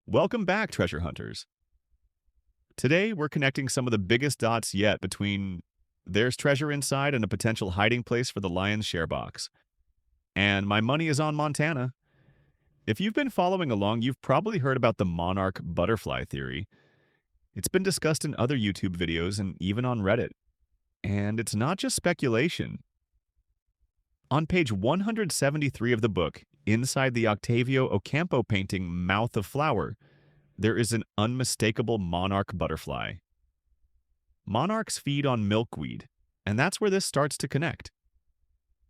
Welcome back, treasure hunters. Today, we're connecting some of the biggest dots yet between there's treasure inside and a potential hiding place for the lion's share box. And my money is on Montana. If you've been following along, you've probably heard about the Monarch butterfly theory. It's been discussed in other YouTube videos and even on Reddit. And it's not just speculation. On page 173 of the book, inside the Octavio Ocampo painting Mouth of Flower, there is an unmistakable monarch butterfly. Monarchs feed on milkweed, and that's where this starts to connect.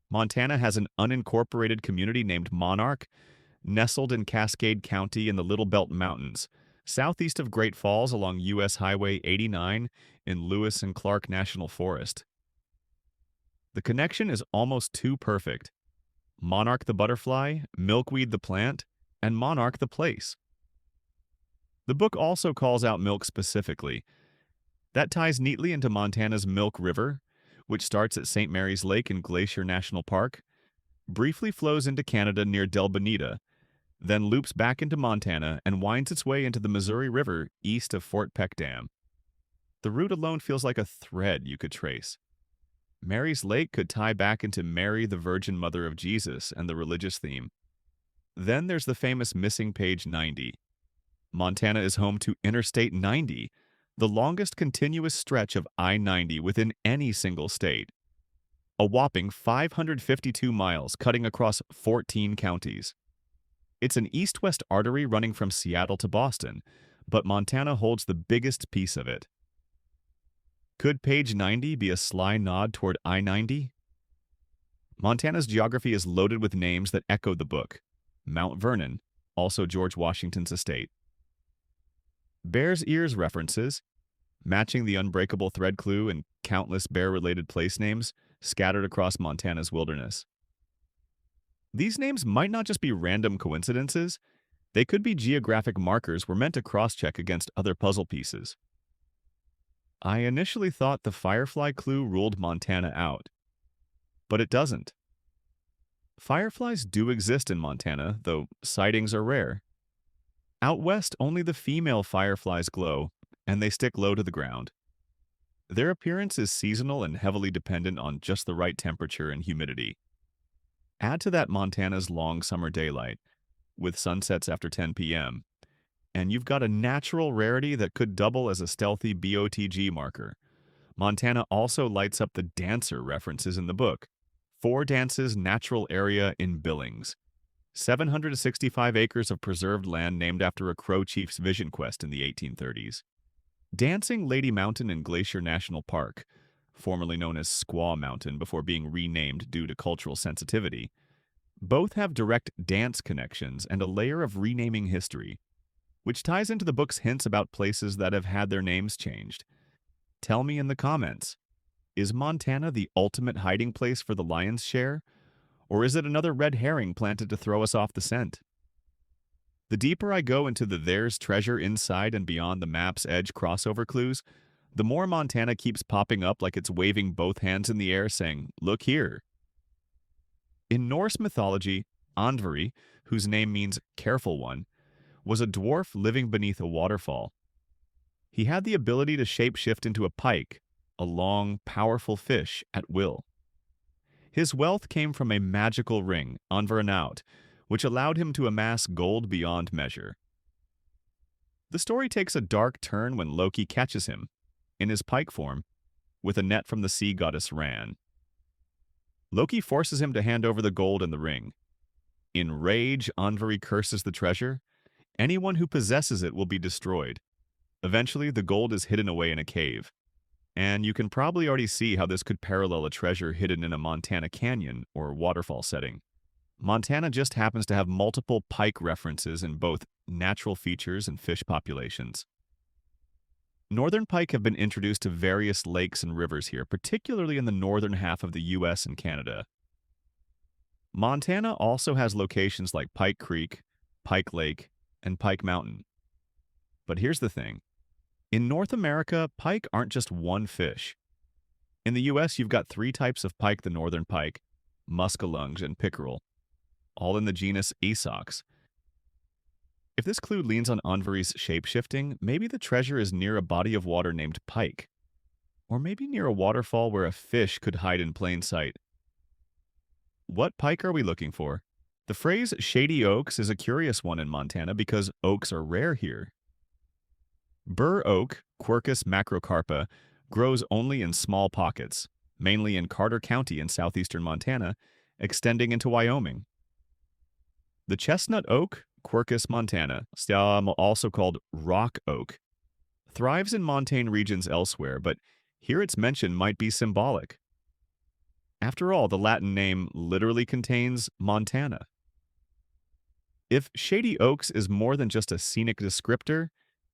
Montana has an unincorporated community named Monarch, nestled in Cascade County in the Little Belt Mountains, southeast of Great Falls along U.S. Highway 89 in Lewis and Clark National Forest. The connection is almost too perfect. Monarch the butterfly, milkweed the plant, and monarch the place. The book also calls out milk specifically. That ties neatly into Montana's Milk River, which starts at St. Mary's Lake in Glacier National Park, briefly flows into Canada near Del Bonita, then loops back into Montana and winds its way into the Missouri River east of Fort Peck Dam. The route alone feels like a thread you could trace. Mary's Lake could tie back into Mary, the Virgin Mother of Jesus, and the religious theme. Then there's the famous missing page 90. Montana is home to Interstate 90, the longest continuous stretch of I-90 within any single state. A whopping 552 miles cutting across 14 counties. It's an east-west artery running from Seattle to Boston, but Montana holds the biggest piece of it. Could page 90 be a sly nod toward I-90? Montana's geography is loaded with names that echo the book. Mount Vernon, also George Washington's estate. Bear's Ears references, matching the unbreakable thread clue and countless bear-related place names scattered across Montana's wilderness. These names might not just be random coincidences, they could be geographic markers we're meant to cross-check against other puzzle pieces. I initially thought the Firefly clue ruled Montana out, but it doesn't. Fireflies do exist in Montana, though sightings are rare. Out west, only the female fireflies glow, and they stick low to the ground. Their appearance is seasonal and heavily dependent on just the right temperature and humidity. Add to that Montana's long summer daylight, with sunsets after 10 p.m., and you've got a natural rarity that could double as a stealthy BOTG marker. Montana also lights up the dancer references in the book. 4 Dances Natural Area in Billings. 765 acres of preserved land named after a Crow chief's vision quest in the 1830s. Dancing Lady Mountain in Glacier National Park, formerly known as Squaw Mountain before being renamed due to cultural sensitivity. Both have direct dance connections and a layer of renaming history, which ties into the book's hints about places that have had their names changed. Tell me in the comments, is Montana the ultimate hiding place for the lion's share, or is it another red herring planted to throw us off the scent? The deeper I go into the There's Treasure Inside and Beyond the Map's Edge crossover clues, the more Montana keeps popping up like it's waving both hands in the air saying, "Look here." In Norse mythology, Andvari, whose name means careful one, was a dwarf living beneath a waterfall. He had the ability to shapeshift into a pike, a long, powerful fish, at will. His wealth came from a magical ring, Andvari, which allowed him to amass gold beyond measure. The story takes a dark turn when Loki catches him, in his pike form, with a net from the sea goddess Ran. Loki forces him to hand over the gold and the ring. In rage, Andvari curses the treasure. Anyone who possesses it will be destroyed. Eventually, the gold is hidden away in a cave. And you can probably already see how this could parallel a treasure hidden in a Montana canyon or waterfall setting. Montana just happens to have multiple pike references in both natural features and fish populations. Northern pike have been introduced to various lakes and rivers here, particularly in the northern half of the US and Canada. Montana also has locations like Pike Creek, Pike Lake, and Pike Mountain. But here's the thing. In North America, pike aren't just one fish. In the US, you've got 3 types of pike: the northern pike, muskellunge, and pickerel, all in the genus Esox. If this clue leans on Andvari's shape-shifting, maybe the treasure is near a body of water named Pike, or maybe near a waterfall where a fish could hide in plain sight. What pike are we looking for? The phrase Shady Oaks is a curious one in Montana because oaks are rare here. Burr oak, Quercus macrocarpa, grows only in small pockets, mainly in Carter County in southeastern Montana, extending into Wyoming. The chestnut oak, Quercus montana, also called rock oak, thrives in montane regions elsewhere, but here its mention might be symbolic. After all, the Latin name literally contains Montana. If Shady Oaks is more than just a scenic descriptor,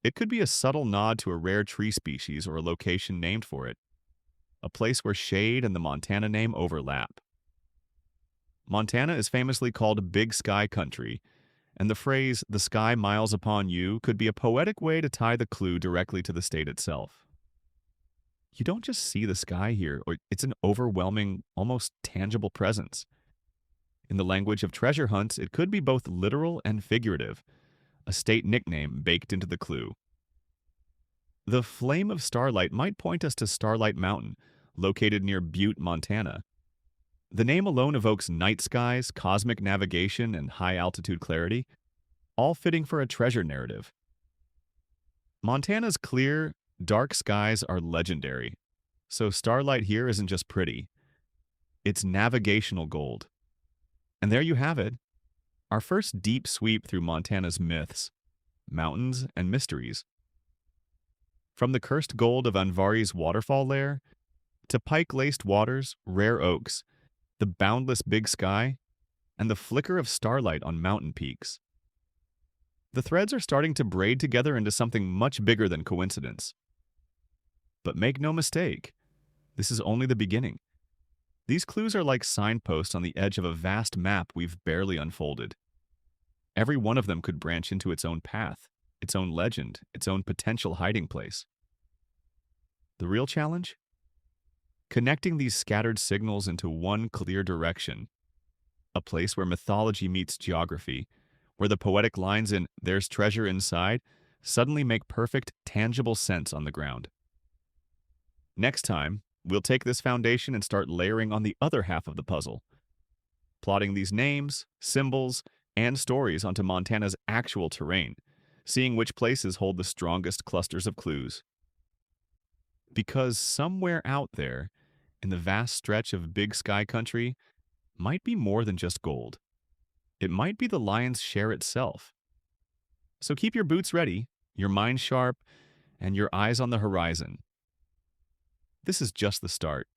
it could be a subtle nod to a rare tree species or a location named for it, a place where shade and the Montana name overlap. Montana is famously called Big Sky Country, and the phrase, "the sky miles upon you," could be a poetic way to tie the clue directly to the state itself. You don't just see the sky here, or it's an overwhelming, almost tangible presence. In the language of treasure hunts, it could be both literal and figurative, a state nickname baked into the clue. The flame of Starlight might point us to Starlight Mountain, located near Butte, Montana. The name alone evokes night skies, cosmic navigation, and high-altitude clarity, all fitting for a treasure narrative. Montana's clear, dark skies are legendary, so Starlight here isn't just pretty. It's navigational gold. And there you have it, our first deep sweep through Montana's myths, mountains, and mysteries. From the cursed gold of Andvari's waterfall lair, to pike-laced waters, rare oaks, the boundless big sky, and the flicker of starlight on mountain peaks. The threads are starting to braid together into something much bigger than coincidence. But make no mistake, this is only the beginning. These clues are like signposts on the edge of a vast map we've barely unfolded. Every one of them could branch into its own path, its own legend, its own potential hiding place. The real challenge? Connecting these scattered signals into one clear direction, a place where mythology meets geography, where the poetic lines in "there's treasure inside" suddenly make perfect, tangible sense on the ground. Next time, we'll take this foundation and start layering on the other half of the puzzle, plotting these names, symbols, and stories onto Montana's actual terrain, seeing which places hold the strongest clusters of clues. Because somewhere out there, in the vast stretch of Big Sky Country, might be more than just gold. It might be the lion's share itself. So keep your boots ready, your mind sharp, and your eyes on the horizon. This is just the start.